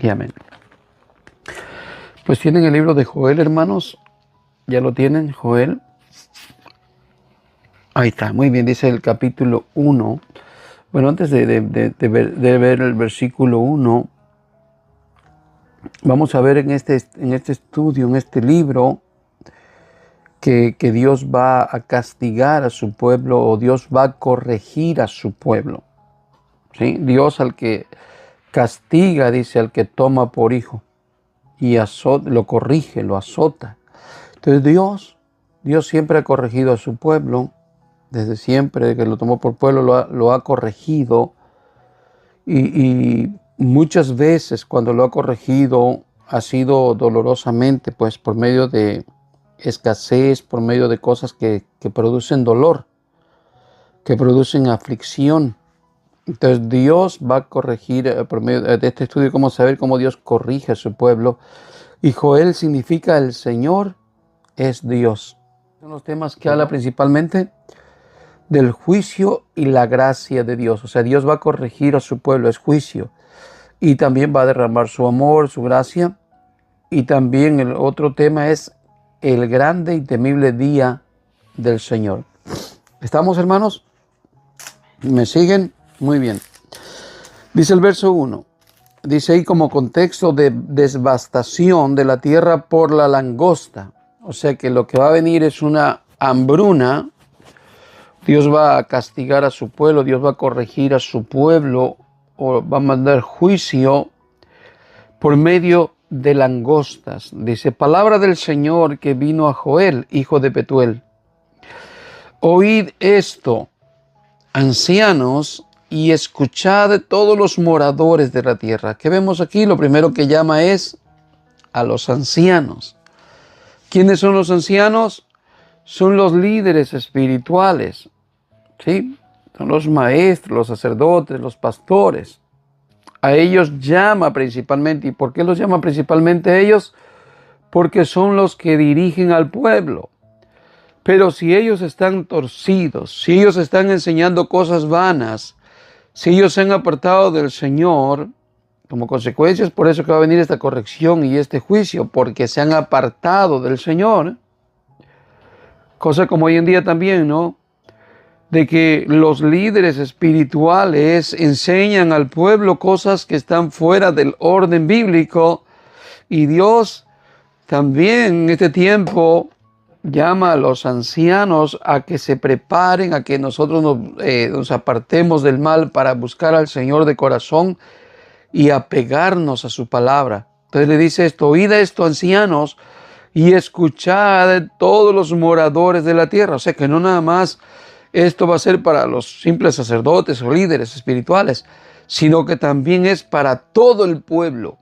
y amén. Pues tienen el libro de Joel, hermanos. ¿Ya lo tienen, Joel? Ahí está, muy bien, dice el capítulo 1. Bueno, antes de ver el versículo 1, vamos a ver en este estudio, en este libro, que Dios va a castigar a su pueblo, o Dios va a corregir a su pueblo. ¿Sí? Dios al que castiga, dice, al que toma por hijo, y lo corrige, lo azota. Entonces Dios siempre ha corregido a su pueblo, desde siempre que lo tomó por pueblo lo ha corregido, y muchas veces cuando lo ha corregido ha sido dolorosamente, pues por medio de escasez, por medio de cosas que producen dolor, que producen aflicción. Entonces Dios va a corregir, por medio de este estudio, cómo saber cómo Dios corrige a su pueblo. Y Joel significa el Señor es Dios. Son los temas que habla principalmente del juicio y la gracia de Dios. O sea, Dios va a corregir a su pueblo, es juicio. Y también va a derramar su amor, su gracia. Y también el otro tema es el grande y temible día del Señor. ¿Estamos, hermanos? ¿Me siguen? Muy bien. Dice el verso 1. Dice ahí como contexto de devastación de la tierra por la langosta. O sea que lo que va a venir es una hambruna. Dios va a castigar a su pueblo, Dios va a corregir a su pueblo, o va a mandar juicio por medio de langostas. Dice, palabra del Señor que vino a Joel, hijo de Petuel. Oíd esto, ancianos, y escuchad todos los moradores de la tierra. ¿Qué vemos aquí? Lo primero que llama es a los ancianos. ¿Quiénes son los ancianos? Son los líderes espirituales, ¿sí? Son los maestros, los sacerdotes, los pastores. A ellos llama principalmente. ¿Y por qué los llama principalmente a ellos? Porque son los que dirigen al pueblo. Pero si ellos están torcidos, si ellos están enseñando cosas vanas, si ellos se han apartado del Señor, como consecuencia es por eso que va a venir esta corrección y este juicio, porque se han apartado del Señor. Cosa como hoy en día también, ¿no? De que los líderes espirituales enseñan al pueblo cosas que están fuera del orden bíblico, y Dios también en este tiempo llama a los ancianos a que se preparen, a que nosotros nos apartemos del mal para buscar al Señor de corazón y apegarnos a su palabra. Entonces le dice esto, oíd esto, ancianos, y escuchad todos los moradores de la tierra. O sea que no nada más esto va a ser para los simples sacerdotes o líderes espirituales, sino que también es para todo el pueblo,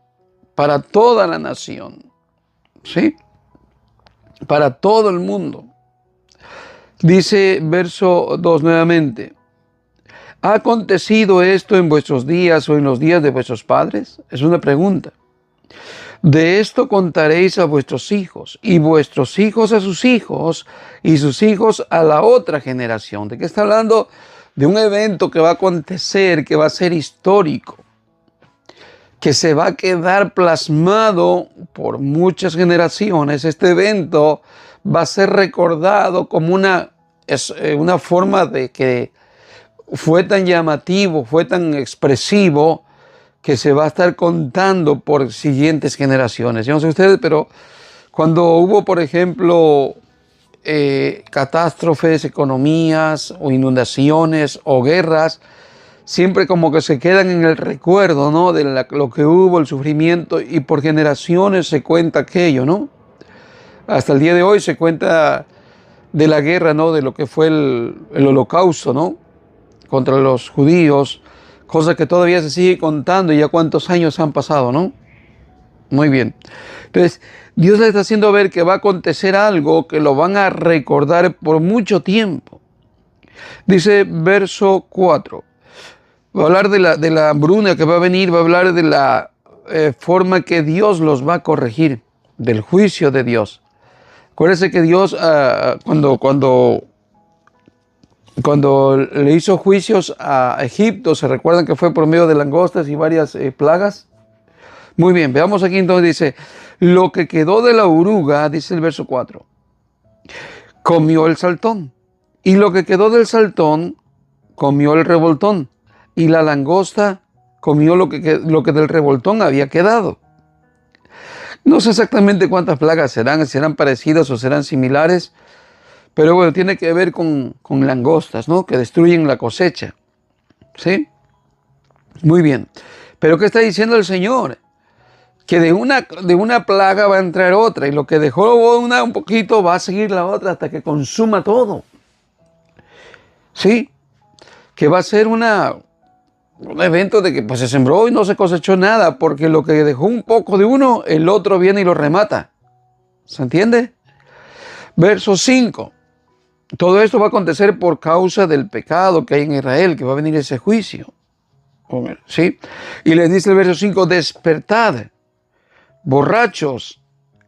para toda la nación, ¿sí? Para todo el mundo. Dice verso 2 nuevamente, ¿ha acontecido esto en vuestros días o en los días de vuestros padres? Es una pregunta. De esto contaréis a vuestros hijos, y vuestros hijos a sus hijos, y sus hijos a la otra generación. ¿De qué está hablando? De un evento que va a acontecer, que va a ser histórico, que se va a quedar plasmado por muchas generaciones. Este evento va a ser recordado como una forma de que fue tan llamativo, fue tan expresivo, que se va a estar contando por siguientes generaciones. Yo no sé ustedes, pero cuando hubo, por ejemplo, catástrofes, economías o inundaciones o guerras, siempre como que se quedan en el recuerdo, ¿no? De lo que hubo, el sufrimiento, y por generaciones se cuenta aquello, ¿no? Hasta el día de hoy se cuenta de la guerra, ¿no? De lo que fue el holocausto, ¿no? Contra los judíos, cosa que todavía se sigue contando, y ya cuántos años han pasado, ¿no? Muy bien. Entonces, Dios le está haciendo ver que va a acontecer algo que lo van a recordar por mucho tiempo. Dice verso 4. Va a hablar de la hambruna que va a venir, va a hablar de la forma que Dios los va a corregir, del juicio de Dios. Acuérdense que Dios, cuando le hizo juicios a Egipto, ¿se recuerdan que fue por medio de langostas y varias plagas? Muy bien, veamos aquí entonces, dice, lo que quedó de la oruga, dice el verso 4, comió el saltón. Y lo que quedó del saltón, comió el revoltón. Y la langosta comió lo que del revoltón había quedado. No sé exactamente cuántas plagas serán, si serán parecidas o serán similares, pero bueno, tiene que ver con langostas, ¿no? Que destruyen la cosecha, ¿sí? Muy bien. Pero ¿qué está diciendo el Señor? Que de una plaga va a entrar otra, y lo que dejó una un poquito va a seguir la otra hasta que consuma todo. ¿Sí? Que va a ser un evento de que pues se sembró y no se cosechó nada, porque lo que dejó un poco de uno, el otro viene y lo remata. ¿Se entiende? Verso 5. Todo esto va a acontecer por causa del pecado que hay en Israel, que va a venir ese juicio. ¿Sí? Y les dice el verso 5, despertad, borrachos,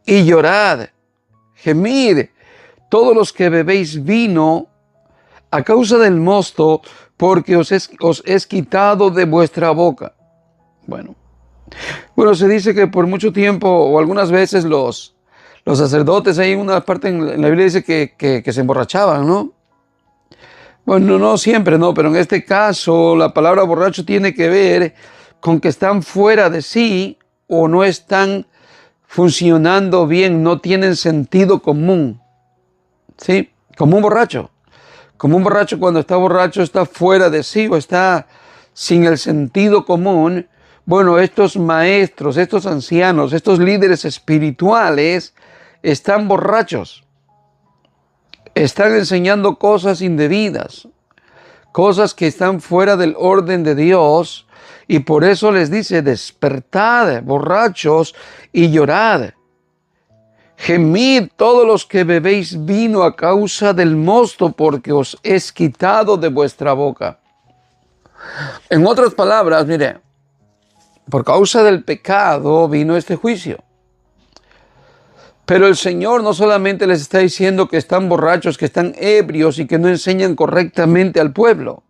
y llorad, gemid, todos los que bebéis vino, a causa del mosto, porque os es quitado de vuestra boca. Bueno, se dice que por mucho tiempo, o algunas veces los sacerdotes, hay una parte en la Biblia dice que se emborrachaban, ¿no? Bueno, no siempre, no, pero en este caso la palabra borracho tiene que ver con que están fuera de sí o no están funcionando bien, no tienen sentido común, ¿sí? Como un borracho. Como un borracho, cuando está borracho, está fuera de sí o está sin el sentido común. Bueno, estos maestros, estos ancianos, estos líderes espirituales están borrachos. Están enseñando cosas indebidas, cosas que están fuera del orden de Dios. Y por eso les dice, despertad, borrachos, y llorad. Gemid todos los que bebéis vino a causa del mosto, porque os es quitado de vuestra boca. En otras palabras, mire, por causa del pecado vino este juicio. Pero el Señor no solamente les está diciendo que están borrachos, que están ebrios y que no enseñan correctamente al pueblo,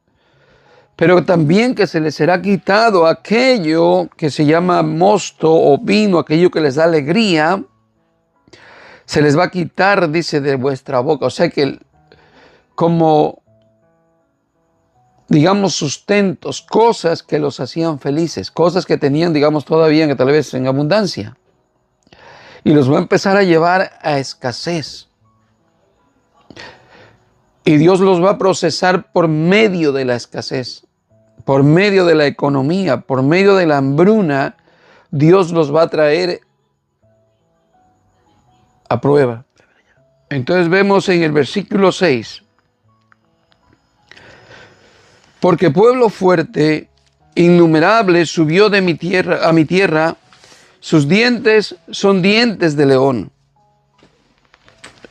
pero también que se les será quitado aquello que se llama mosto o vino, aquello que les da alegría. Se les va a quitar, dice, de vuestra boca. O sea que como, digamos, sustentos, cosas que los hacían felices, cosas que tenían, digamos, todavía que tal vez en abundancia. Y los va a empezar a llevar a escasez. Y Dios los va a procesar por medio de la escasez, por medio de la economía, por medio de la hambruna. Dios los va a traer a prueba. Entonces vemos en el versículo 6, porque pueblo fuerte, innumerable, subió de mi tierra a mi tierra, sus dientes son dientes de león.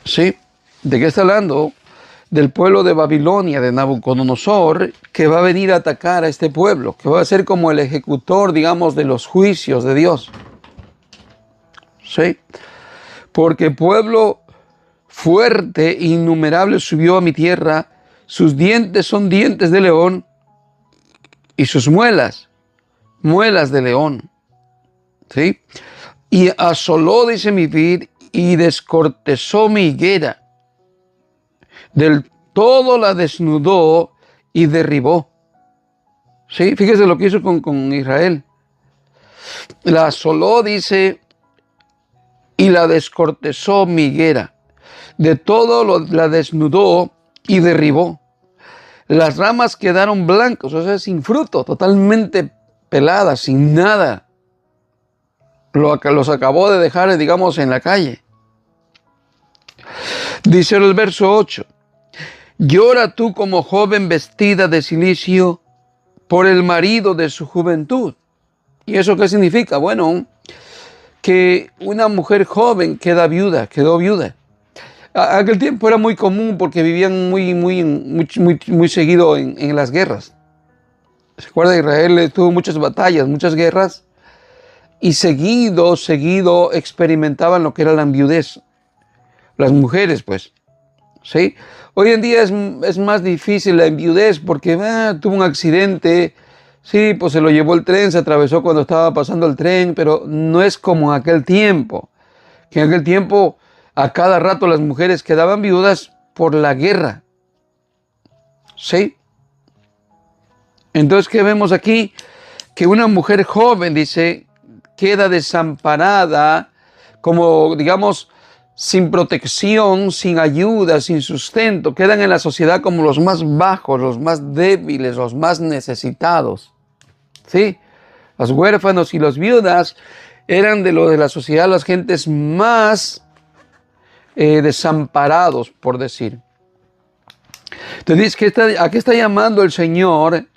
¿Sí? ¿De qué está hablando? Del pueblo de Babilonia, de Nabucodonosor, que va a venir a atacar a este pueblo, que va a ser como el ejecutor, digamos, de los juicios de Dios. ¿Sí? Porque pueblo fuerte, innumerable, subió a mi tierra, sus dientes son dientes de león, y sus muelas, muelas de león. ¿Sí? Y asoló, dice mi vid, y descortezó mi higuera. Del todo la desnudó y derribó. ¿Sí? Fíjese lo que hizo con Israel. La asoló, dice, y la descortezó mi higuera. De todo la desnudó y derribó. Las ramas quedaron blancas, o sea, sin fruto, totalmente peladas, sin nada. Los acabó de dejar, digamos, en la calle. Dice el verso 8. Llora tú como joven vestida de cilicio por el marido de su juventud. ¿Y eso qué significa? Bueno, que una mujer joven quedó viuda. Aquel tiempo era muy común porque vivían muy seguido en las guerras. ¿Se acuerda? Israel tuvo muchas batallas, muchas guerras, y seguido experimentaban lo que era la viudez. Las mujeres, pues, ¿sí? Hoy en día es más difícil la viudez porque tuvo un accidente, Sí, pues se lo llevó el tren, se atravesó cuando estaba pasando el tren, pero no es como en aquel tiempo, que en aquel tiempo a cada rato las mujeres quedaban viudas por la guerra. ¿Sí? Entonces, ¿qué vemos aquí? Que una mujer joven, dice, queda desamparada, como digamos, sin protección, sin ayuda, sin sustento. Quedan en la sociedad como los más bajos, los más débiles, los más necesitados. ¿Sí? Los huérfanos y las viudas eran de la sociedad las gentes más desamparados, por decir. Entonces, ¿a qué está llamando el Señor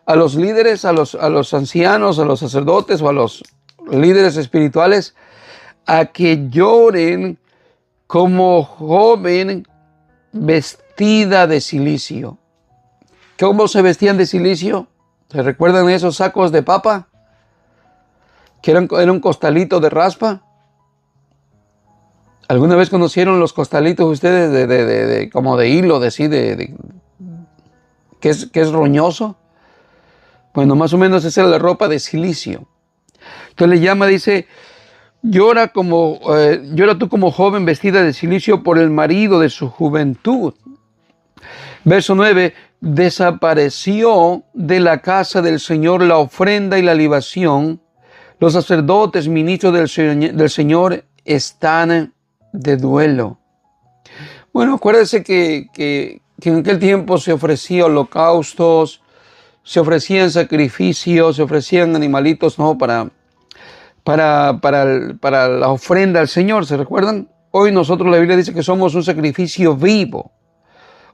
a los líderes, a los ancianos, a los sacerdotes o a los líderes espirituales? A que lloren como joven vestida de cilicio. ¿Cómo se vestían de cilicio? ¿Se recuerdan esos sacos de papa? Que era un costalito de raspa. ¿Alguna vez conocieron los costalitos ustedes como de hilo, que es roñoso? Bueno, más o menos esa era la ropa de cilicio. Entonces le llama, dice, llora tú como joven vestida de cilicio por el marido de su juventud. Verso 9, desapareció de la casa del Señor la ofrenda y la libación. Los sacerdotes, ministros del Señor, están de duelo. Bueno, acuérdense que en aquel tiempo se ofrecían holocaustos, se ofrecían sacrificios, se ofrecían animalitos, ¿no? Para la ofrenda al Señor, ¿se recuerdan? Hoy nosotros, la Biblia dice que somos un sacrificio vivo.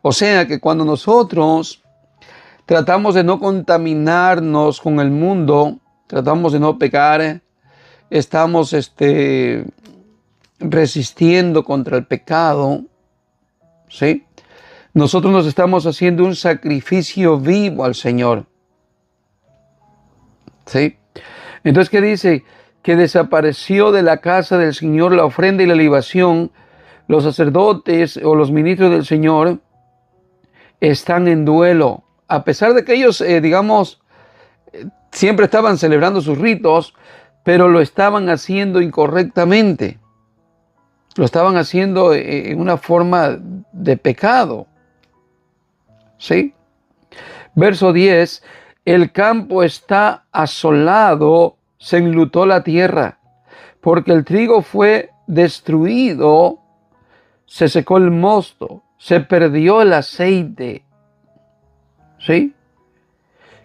O sea que cuando nosotros tratamos de no contaminarnos con el mundo, tratamos de no pecar, estamos resistiendo contra el pecado, ¿sí? Nosotros nos estamos haciendo un sacrificio vivo al Señor, ¿sí? Entonces, ¿qué dice? Que desapareció de la casa del Señor la ofrenda y la libación. Los sacerdotes o los ministros del Señor están en duelo. A pesar de que ellos, siempre estaban celebrando sus ritos, pero lo estaban haciendo incorrectamente. Lo estaban haciendo en una forma de pecado. ¿Sí? Verso 10. El campo está asolado, se enlutó la tierra, porque el trigo fue destruido, se secó el mosto, se perdió el aceite. ¿Sí?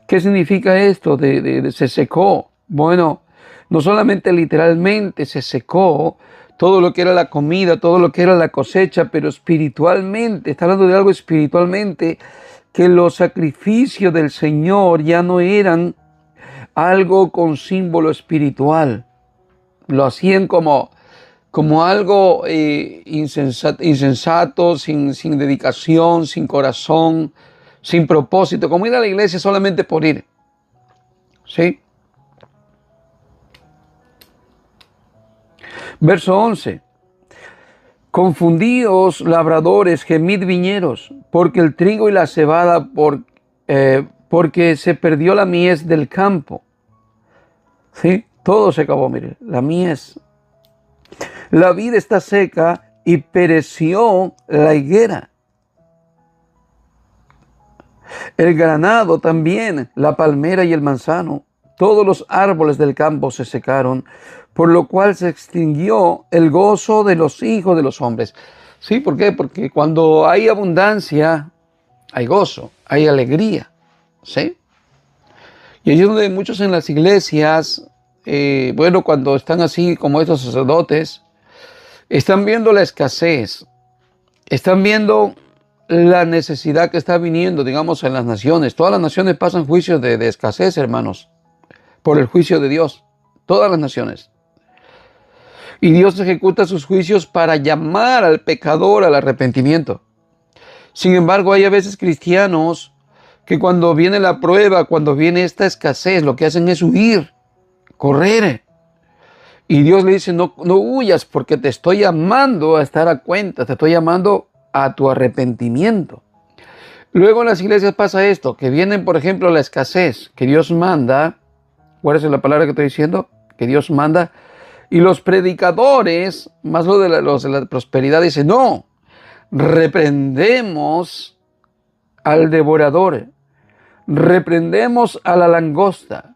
¿Qué significa esto de se secó? Bueno, no solamente literalmente se secó todo lo que era la comida, todo lo que era la cosecha, pero espiritualmente, está hablando de algo espiritualmente, que los sacrificios del Señor ya no eran algo con símbolo espiritual. Lo hacían como algo insensato, sin dedicación, sin corazón, sin propósito, como ir a la iglesia solamente por ir. ¿Sí? Verso 11. Confundidos labradores, gemid viñeros, porque el trigo y la cebada, porque se perdió la mies del campo. ¿Sí? Todo se acabó, mire, la mies. La vid está seca y pereció la higuera. El granado también, la palmera y el manzano, todos los árboles del campo se secaron, por lo cual se extinguió el gozo de los hijos de los hombres. ¿Sí? ¿Por qué? Porque cuando hay abundancia, hay gozo, hay alegría. ¿Sí? Y allí es donde muchos en las iglesias, cuando están así como estos sacerdotes, están viendo la escasez, están viendo la necesidad que está viniendo, digamos, en las naciones. Todas las naciones pasan juicios de escasez, hermanos, por el juicio de Dios. Todas las naciones. Y Dios ejecuta sus juicios para llamar al pecador al arrepentimiento. Sin embargo, hay a veces cristianos que cuando viene la prueba, cuando viene esta escasez, lo que hacen es huir, correr. Y Dios le dice, no huyas porque te estoy llamando a estar a cuenta, te estoy llamando a tu arrepentimiento. Luego en las iglesias pasa esto, que vienen, por ejemplo, la escasez que Dios manda. ¿Cuál es la palabra que estoy diciendo? Que Dios manda. Y los predicadores, más los de la prosperidad, dicen, no, reprendemos al devorador, reprendemos a la langosta,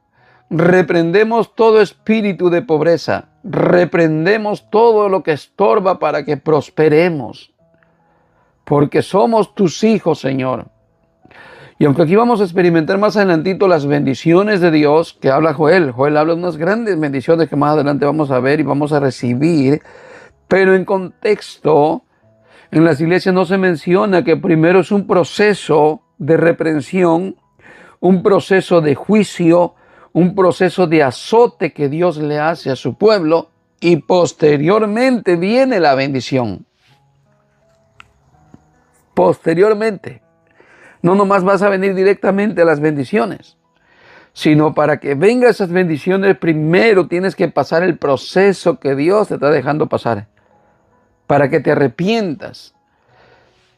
reprendemos todo espíritu de pobreza, reprendemos todo lo que estorba para que prosperemos, porque somos tus hijos, Señor. Y aunque aquí vamos a experimentar más adelantito las bendiciones de Dios que habla Joel. Joel habla de unas grandes bendiciones que más adelante vamos a ver y vamos a recibir. Pero en contexto, en las iglesias no se menciona que primero es un proceso de reprensión, un proceso de juicio, un proceso de azote que Dios le hace a su pueblo y posteriormente viene la bendición. Posteriormente. No nomás vas a venir directamente a las bendiciones, sino para que vengan esas bendiciones primero tienes que pasar el proceso que Dios te está dejando pasar, para que te arrepientas.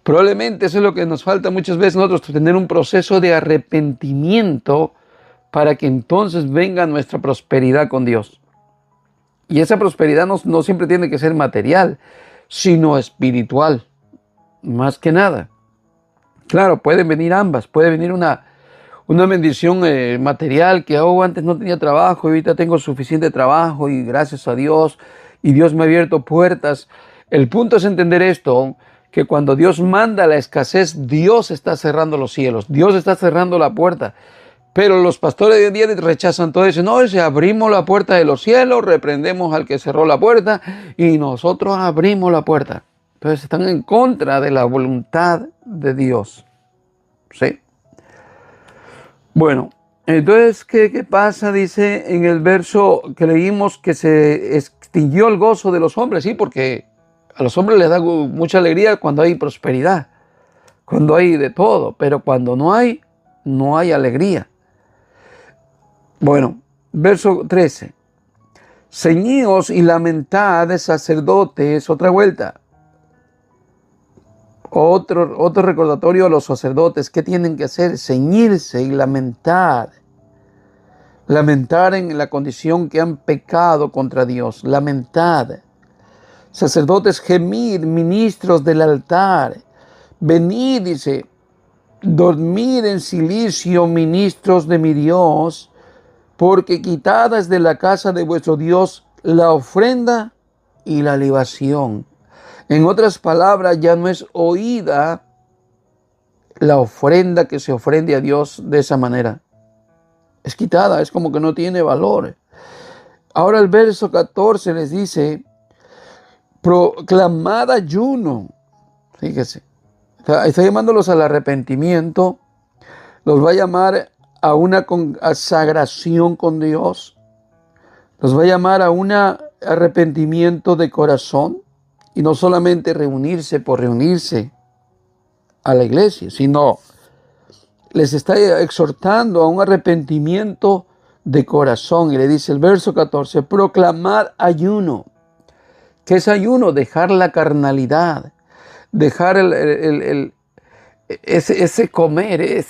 Probablemente eso es lo que nos falta muchas veces nosotros, tener un proceso de arrepentimiento para que entonces venga nuestra prosperidad con Dios. Y esa prosperidad no siempre tiene que ser material, sino espiritual, más que nada. Claro, pueden venir ambas, puede venir una bendición material que antes no tenía trabajo y ahorita tengo suficiente trabajo y gracias a Dios y Dios me ha abierto puertas. El punto es entender esto, que cuando Dios manda la escasez, Dios está cerrando los cielos, Dios está cerrando la puerta. Pero los pastores de hoy en día rechazan todo eso. No, si abrimos la puerta de los cielos, reprendemos al que cerró la puerta y nosotros abrimos la puerta. Entonces están en contra de la voluntad de Dios. ¿Sí? Bueno, entonces, ¿qué pasa? Dice en el verso que leímos que se extinguió el gozo de los hombres. Sí, porque a los hombres les da mucha alegría cuando hay prosperidad, cuando hay de todo. Pero cuando no hay alegría. Bueno, verso 13. Ceñíos y lamentad, sacerdotes, otra vuelta. Otro recordatorio a los sacerdotes. ¿Qué tienen que hacer? Ceñirse y lamentar. Lamentar en la condición que han pecado contra Dios. Lamentar. Sacerdotes, gemir, ministros del altar. Venid, dice, dormir en silicio, ministros de mi Dios, porque quitada es de la casa de vuestro Dios la ofrenda y la libación. En otras palabras, ya no es oída la ofrenda que se ofrende a Dios de esa manera. Es quitada, es como que no tiene valor. Ahora el verso 14 les dice, proclamad ayuno. Fíjese, está llamándolos al arrepentimiento, los va a llamar a una consagración con Dios, los va a llamar a un arrepentimiento de corazón. Y no solamente reunirse por reunirse a la iglesia, sino les está exhortando a un arrepentimiento de corazón. Y le dice el verso 14, proclamar ayuno. ¿Qué es ayuno? Dejar la carnalidad, dejar ese comer,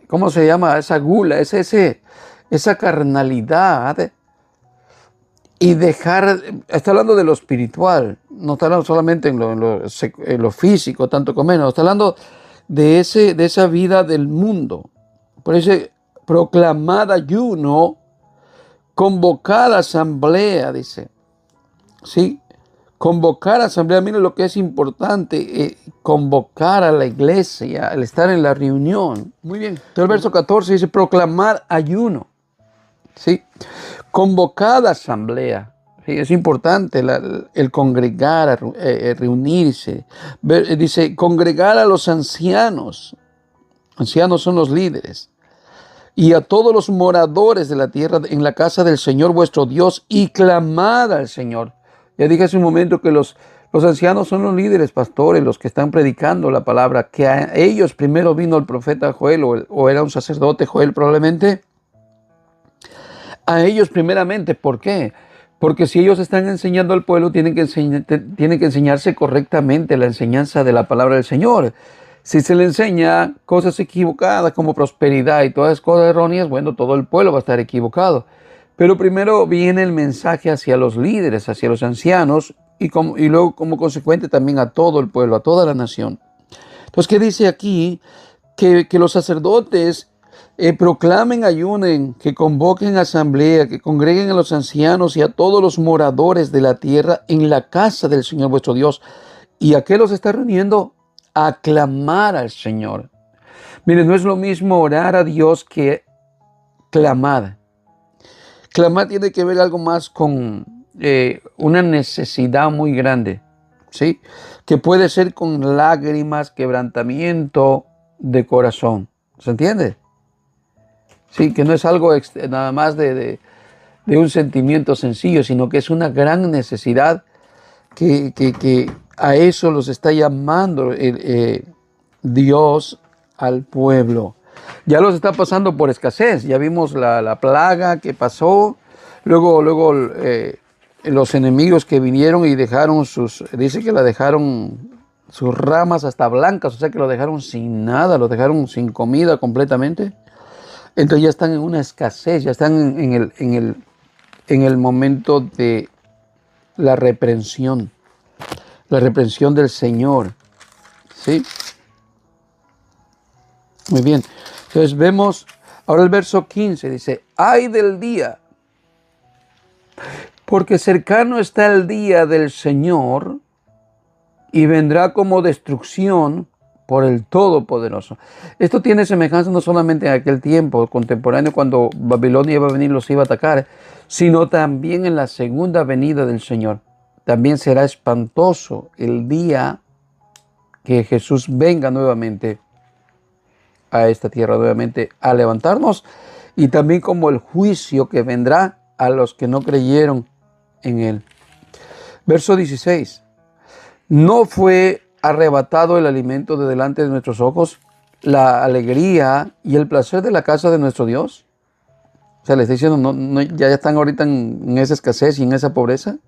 ¿cómo se llama? Esa gula, esa carnalidad. Y dejar, está hablando de lo espiritual, no está hablando solamente en lo físico, tanto como menos, está hablando de esa vida del mundo. Por eso, proclamad ayuno, convocar asamblea, dice. ¿Sí? Convocar asamblea, miren lo que es importante, convocar a la iglesia, el estar en la reunión. Muy bien. Entonces el verso 14 dice, proclamar ayuno. ¿Sí? Convocada asamblea. ¿Sí? Es importante el congregar, reunirse. Dice, congregar a los ancianos. Ancianos son los líderes. Y a todos los moradores de la tierra en la casa del Señor vuestro Dios y clamad al Señor. Ya dije hace un momento que los ancianos son los líderes, pastores, los que están predicando la palabra, que a ellos primero vino el profeta Joel o era un sacerdote Joel probablemente. A ellos primeramente, ¿por qué? Porque si ellos están enseñando al pueblo, tienen que enseñarse correctamente la enseñanza de la palabra del Señor. Si se le enseña cosas equivocadas como prosperidad y todas esas cosas erróneas, bueno, todo el pueblo va a estar equivocado. Pero primero viene el mensaje hacia los líderes, hacia los ancianos y luego como consecuente también a todo el pueblo, a toda la nación. Entonces, ¿qué dice aquí? Que los sacerdotes proclamen, ayunen, que convoquen asamblea, que congreguen a los ancianos y a todos los moradores de la tierra en la casa del Señor vuestro Dios. ¿Y a qué los está reuniendo? A clamar al Señor. Miren, no es lo mismo orar a Dios que clamar. Clamar tiene que ver algo más con una necesidad muy grande, ¿sí? Que puede ser con lágrimas, quebrantamiento de corazón. ¿Se entiende? Sí, que no es algo nada más de un sentimiento sencillo, sino que es una gran necesidad que a eso los está llamando Dios al pueblo. Ya los está pasando por escasez. Ya vimos la plaga que pasó. Luego los enemigos que vinieron y dejaron dice que la dejaron sus ramas hasta blancas, o sea que lo dejaron sin nada, lo dejaron sin comida completamente. Entonces ya están en una escasez, ya están en el momento de la reprensión del Señor. ¿Sí? Muy bien. Entonces vemos, ahora el verso 15 dice, ay del día, porque cercano está el día del Señor y vendrá como destrucción por el Todopoderoso. Esto tiene semejanza no solamente en aquel tiempo contemporáneo cuando Babilonia iba a venir y los iba a atacar, sino también en la segunda venida del Señor. También será espantoso el día que Jesús venga nuevamente a esta tierra, nuevamente a levantarnos, y también como el juicio que vendrá a los que no creyeron en él. Verso 16. ¿No fue arrebatado el alimento de delante de nuestros ojos, la alegría y el placer de la casa de nuestro Dios? O sea, le está diciendo, ya están ahorita en esa escasez y en esa pobreza.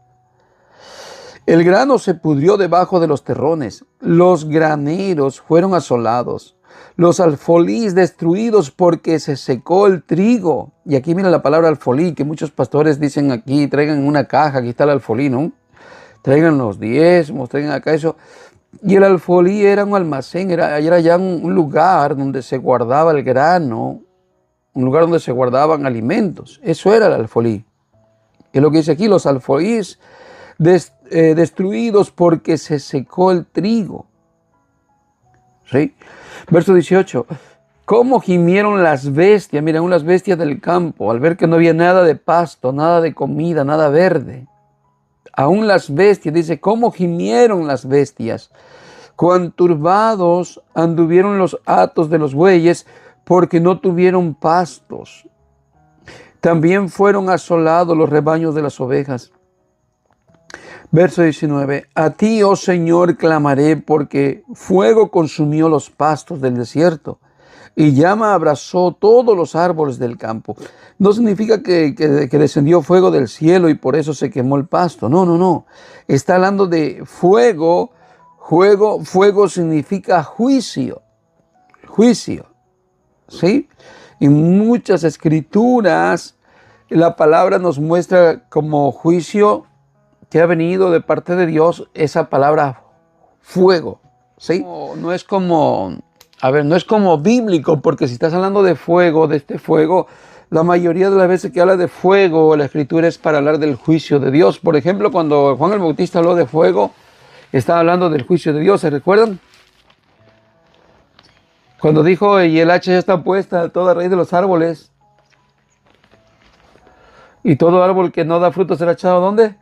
El grano se pudrió debajo de los terrones, los graneros fueron asolados, los alfolís destruidos porque se secó el trigo. Y aquí mira la palabra alfolí, que muchos pastores dicen aquí, traigan una caja, aquí está el alfolí, ¿no? Traigan los diezmos, traigan acá eso. Y el alfolí era un almacén, era ya un lugar donde se guardaba el grano, un lugar donde se guardaban alimentos. Eso era el alfolí. Es lo que dice aquí, los alfolís destruidos porque se secó el trigo. ¿Sí? Verso 18. ¿Cómo gimieron las bestias? Mira, aún las bestias del campo, al ver que no había nada de pasto, nada de comida, nada verde. Aún las bestias, dice, ¿cómo gimieron las bestias? Cuán turbados anduvieron los hatos de los bueyes, porque no tuvieron pastos. También fueron asolados los rebaños de las ovejas. Verso 19. A ti, oh Señor, clamaré, porque fuego consumió los pastos del desierto y llama abrazó todos los árboles del campo. No significa que descendió fuego del cielo y por eso se quemó el pasto. No, no, no. Está hablando de fuego. Fuego significa juicio. Juicio. ¿Sí? En muchas escrituras la palabra nos muestra como juicio que ha venido de parte de Dios esa palabra fuego. ¿Sí? No es como... no es como bíblico, porque si estás hablando de fuego, de este fuego, la mayoría de las veces que habla de fuego, la escritura es para hablar del juicio de Dios. Por ejemplo, cuando Juan el Bautista habló de fuego, estaba hablando del juicio de Dios, ¿se recuerdan? Cuando dijo, y el hacha ya está puesta a toda raíz de los árboles, y todo árbol que no da fruto será echado, ¿dónde?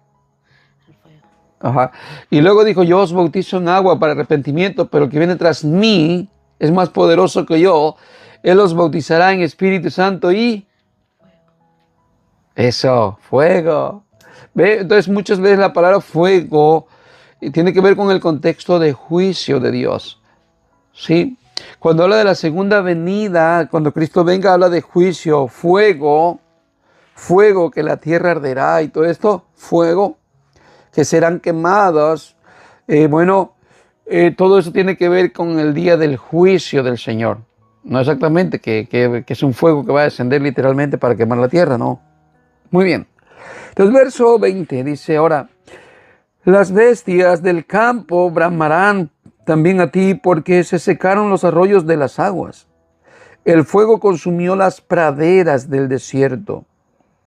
Ajá. Y luego dijo, yo os bautizo en agua para arrepentimiento, pero el que viene tras mí es más poderoso que yo. Él os bautizará en Espíritu Santo y... Eso, fuego. ¿Ve? Entonces muchas veces la palabra fuego tiene que ver con el contexto de juicio de Dios. ¿Sí? Cuando habla de la segunda venida, cuando Cristo venga, habla de juicio, fuego, que la tierra arderá y todo esto, fuego, que serán quemados. todo eso tiene que ver con el día del juicio del Señor. No exactamente que es un fuego que va a descender literalmente para quemar la tierra, no. Muy bien. Entonces, verso 20 dice, ahora, las bestias del campo bramarán también a ti, porque se secaron los arroyos de las aguas. El fuego consumió las praderas del desierto.